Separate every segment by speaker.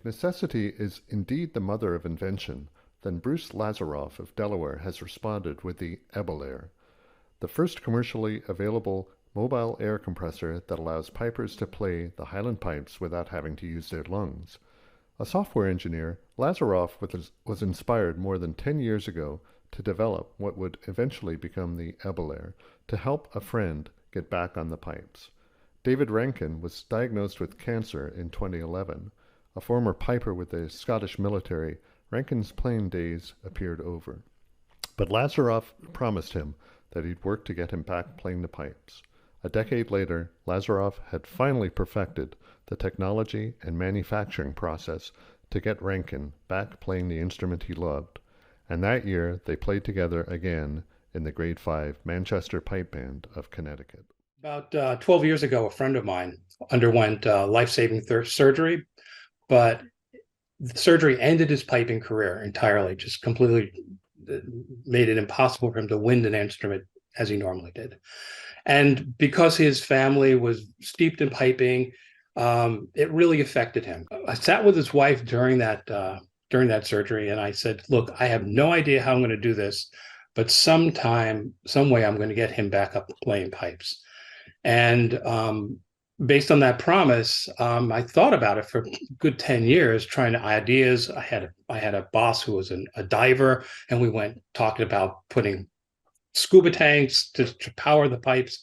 Speaker 1: If necessity is indeed the mother of invention, then Bruce Lazeroff of Delaware has responded with the EBelaire, the first commercially available mobile air compressor that allows pipers to play the Highland pipes without having to use their lungs. A software engineer, Lazeroff was inspired more than 10 years ago to develop what would eventually become the EBelaire to help a friend get back on the pipes. David Rankin was diagnosed with cancer in 2011. A former piper with the Scottish military, Rankin's playing days appeared over. But Lazeroff promised him that he'd work to get him back playing the pipes. A decade later, Lazeroff had finally perfected the technology and manufacturing process to get Rankin back playing the instrument he loved, and that year they played together again in the Grade 5 Manchester Pipe Band of Connecticut.
Speaker 2: About 12 years ago, a friend of mine underwent life-saving surgery, but the surgery ended his piping career entirely, just completely made it impossible for him to wind an instrument as he normally did. And because his family was steeped in piping, it really affected him. I sat with his wife during that surgery, and I said, "Look, I have no idea how I'm going to do this, but some way, I'm going to get him back up playing pipes." And based on that promise, I thought about it for a good 10 years, trying to ideas. I had a boss who was a diver, and we went talking about putting scuba tanks to power the pipes.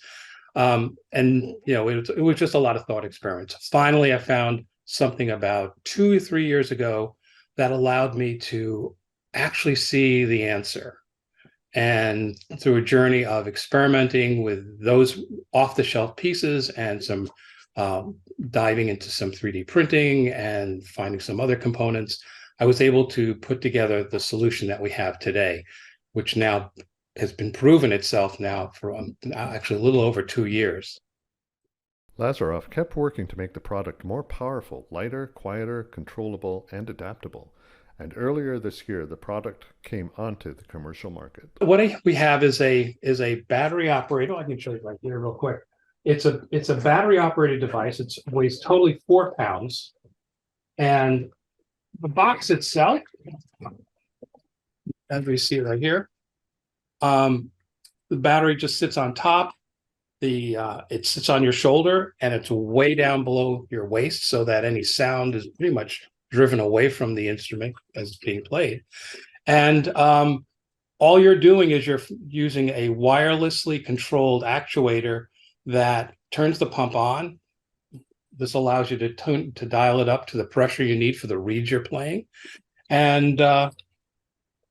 Speaker 2: And it was just a lot of thought experiments. Finally, I found something about 2 or 3 years ago that allowed me to actually see the answer. And through a journey of experimenting with those off-the-shelf pieces and some diving into some 3D printing and finding some other components, I was able to put together the solution that we have today, which now has been proven itself now for actually a little over 2 years.
Speaker 1: Lazeroff kept working to make the product more powerful, lighter, quieter, controllable, and adaptable. And earlier this year, the product came onto the commercial market.
Speaker 2: What we have is a battery operated. I can show you right here real quick. It's a battery operated device. It weighs totally 4 pounds, and the box itself, as we see right here, the battery just sits on top. It sits on your shoulder, and it's way down below your waist, so that any sound is pretty much driven away from the instrument as it's being played. And all you're doing is you're using a wirelessly controlled actuator that turns the pump on. This allows you to dial it up to the pressure you need for the reeds you're playing. And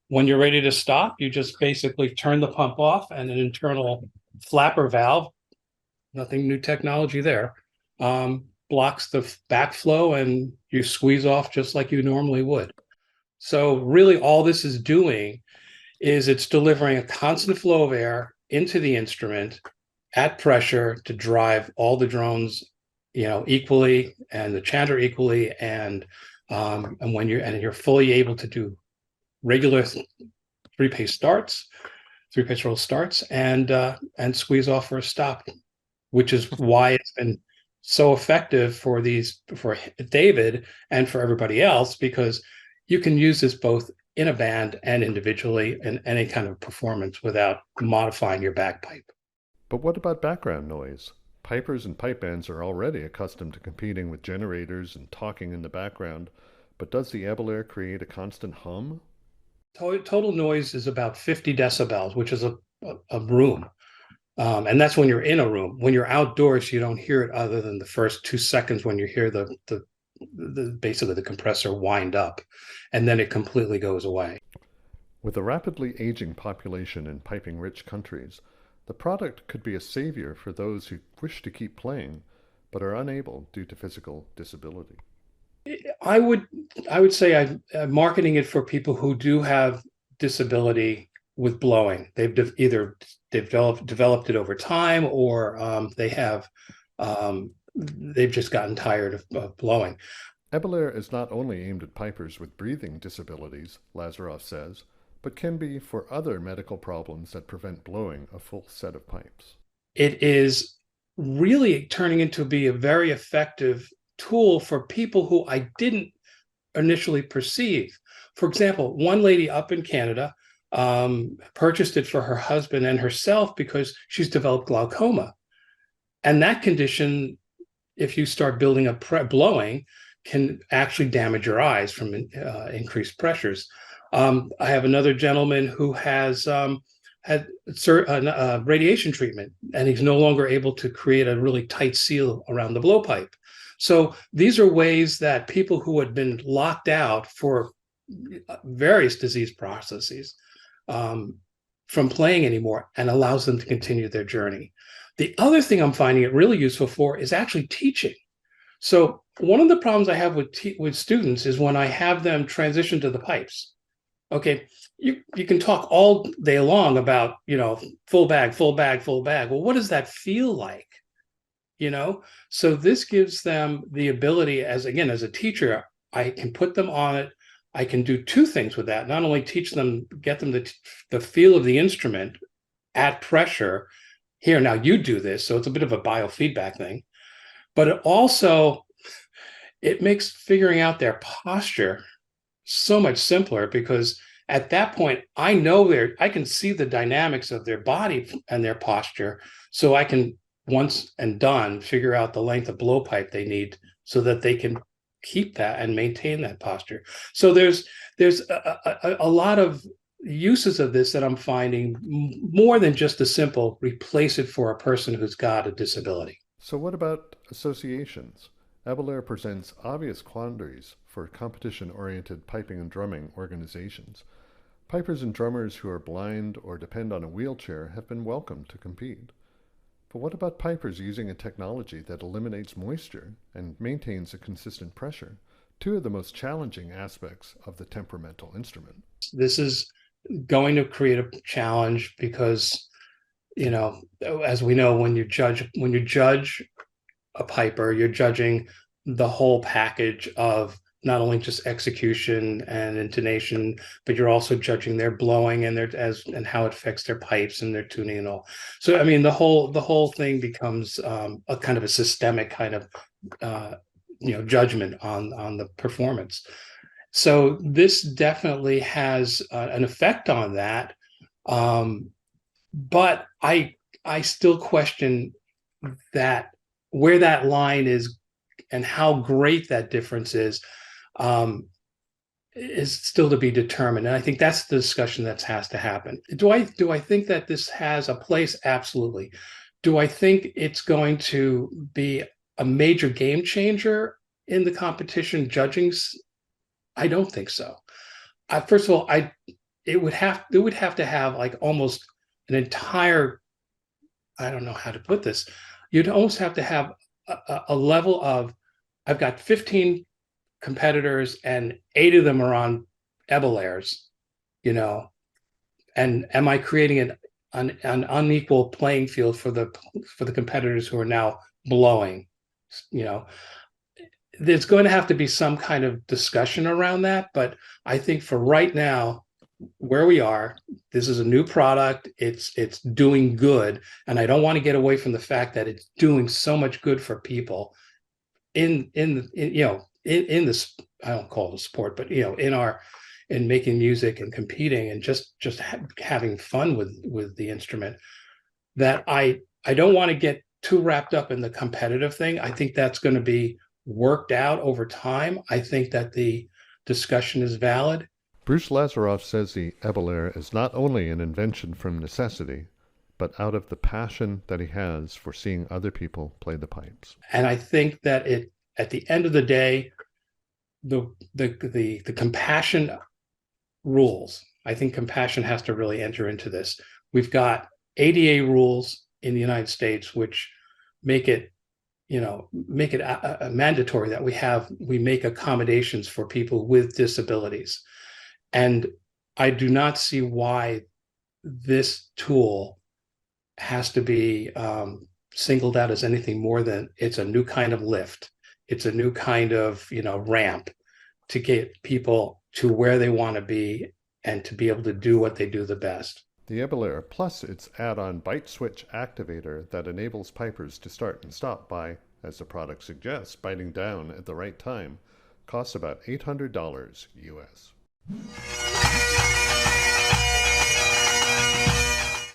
Speaker 2: when you're ready to stop, you just basically turn the pump off, and an internal flapper valve, nothing new technology there, blocks the backflow, and you squeeze off just like you normally would. So really all this is doing is it's delivering a constant flow of air into the instrument at pressure to drive all the drones, equally, and the chanter equally, and when you're fully able to do regular three-pace roll starts, and squeeze off for a stop, which is why it's been so effective for David and for everybody else, because you can use this both in a band and individually in any kind of performance without modifying your bagpipe.
Speaker 1: But what about background noise? Pipers and pipe bands are already accustomed to competing with generators and talking in the background, but does the EBelaire create a constant hum?
Speaker 2: Total noise is about 50 decibels, which is a room. And that's when you're in a room. When you're outdoors, you don't hear it other than the first 2 seconds when you hear the basically the compressor wind up, and then it completely goes away.
Speaker 1: With a rapidly aging population in piping-rich countries, the product could be a savior for those who wish to keep playing, but are unable due to physical disability.
Speaker 2: I would say I'm marketing it for people who do have disability with blowing. They've either developed it over time, or they've just gotten tired of blowing.
Speaker 1: EBelaire is not only aimed at pipers with breathing disabilities, Lazeroff says, but can be for other medical problems that prevent blowing a full set of pipes.
Speaker 2: It is really turning into be a very effective tool for people who I didn't initially perceive. For example, one lady up in Canada purchased it for her husband and herself because she's developed glaucoma. And that condition, if you start building up blowing, can actually damage your eyes from increased pressures. I have another gentleman who has had radiation treatment, and he's no longer able to create a really tight seal around the blowpipe. So these are ways that people who had been locked out for various disease processes from playing anymore, and allows them to continue their journey. The other thing I'm finding it really useful for is actually teaching. So one of the problems I have with students is when I have them transition to the pipes. Okay, you can talk all day long about, full bag, full bag, full bag. Well, what does that feel like? So this gives them the ability, as a teacher, I can put them on it. I can do two things with that. Not only teach them, get them the feel of the instrument at pressure. Here, now you do this. So it's a bit of a biofeedback thing. But it makes figuring out their posture so much simpler, because at that point, I can see the dynamics of their body and their posture. So I can, once and done, figure out the length of blowpipe they need so that they can keep that and maintain that posture. So there's a lot of uses of this that I'm finding, more than just a simple replace it for a person who's got a disability.
Speaker 1: So what about associations? EBelaire presents obvious quandaries for competition-oriented piping and drumming organizations. Pipers and drummers who are blind or depend on a wheelchair have been welcomed to compete. But what about pipers using a technology that eliminates moisture and maintains a consistent pressure? Two of the most challenging aspects of the temperamental instrument.
Speaker 2: This is going to create a challenge because, as we know, when you judge a piper, you're judging the whole package of not only just execution and intonation, but you're also judging their blowing and and how it affects their pipes and their tuning and all. So I mean, the whole thing becomes a kind of a systemic kind of judgment on the performance. So this definitely has an effect on that, but I still question that, where that line is and how great that difference is still to be determined. And I think that's the discussion that has to happen. Do I think that this has a place? Absolutely. Do I think it's going to be a major game changer in the competition judging? I don't think so. First of all, it would have to have like almost an entire, I don't know how to put this. You'd almost have to have a level of, I've got 15 competitors and 8 of them are on EBelaires, and am I creating an unequal playing field for the competitors who are now blowing? There's going to have to be some kind of discussion around that, but I think for right now, where we are, this is a new product. It's doing good, and I don't want to get away from the fact that it's doing so much good for people in this, I don't call it a sport, but in making music and competing and just having fun with the instrument, that I don't want to get too wrapped up in the competitive thing. I think that's going to be worked out over time. I think that the discussion is valid.
Speaker 1: Bruce Lazeroff says the EBelaire is not only an invention from necessity, but out of the passion that he has for seeing other people play the pipes.
Speaker 2: And I think that at the end of the day, the compassion rules. I think compassion has to really enter into this. We've got ADA rules in the United States, which make it mandatory that we make accommodations for people with disabilities. And I do not see why this tool has to be singled out as anything more than it's a new kind of lift. It's a new kind of ramp to get people to where they want to be and to be able to do what they do the best.
Speaker 1: The EBelaire, plus its add-on bite switch activator that enables pipers to start and stop by, as the product suggests, biting down at the right time, Costs about $800 US.